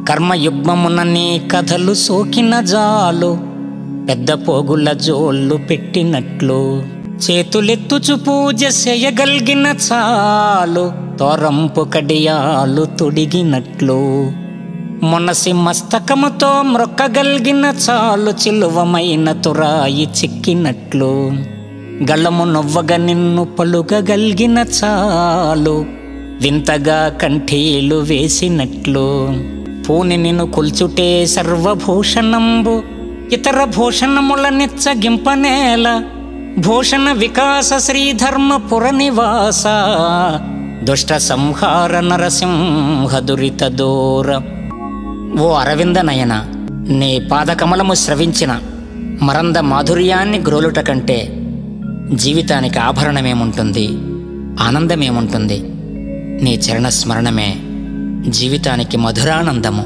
కర్మయుగ్మమున నీ కథలు సోకిన జాలు, పెద్ద పోగుల జోళ్ళు పెట్టినట్లు, చేతులెత్తుచు పూజ చేయగలిగిన చాలు, తోరంపు కడియాలు తొడిగినట్లు, మొనసి మస్తకముతో మ్రొక్కగలిగిన చాలు, చిలువమైన తురాయి చిక్కినట్లు, గళము నొవ్వగ నిన్ను పలుకగలిగిన చాలు, వింతగా కంఠీలు వేసినట్లు, పూని నిన్ను కొల్చుటే సర్వభూషణంబు, ఇతర భూషణముల నెచ్చగింపనేల, భూషణ వికాస శ్రీధర్మపుర నివాస, దుష్ట సంహార నరసింహ దురిత దూర. ఓ అరవింద నయన, నీ పాదకమలము స్రవించిన మరంద మాధుర్యాన్ని గ్రోలుట కంటే జీవితానికి ఆభరణమేముంటుంది, ఆనందమేముంటుంది? నీ చరణ స్మరణమే జీవితానికి మధురానందము.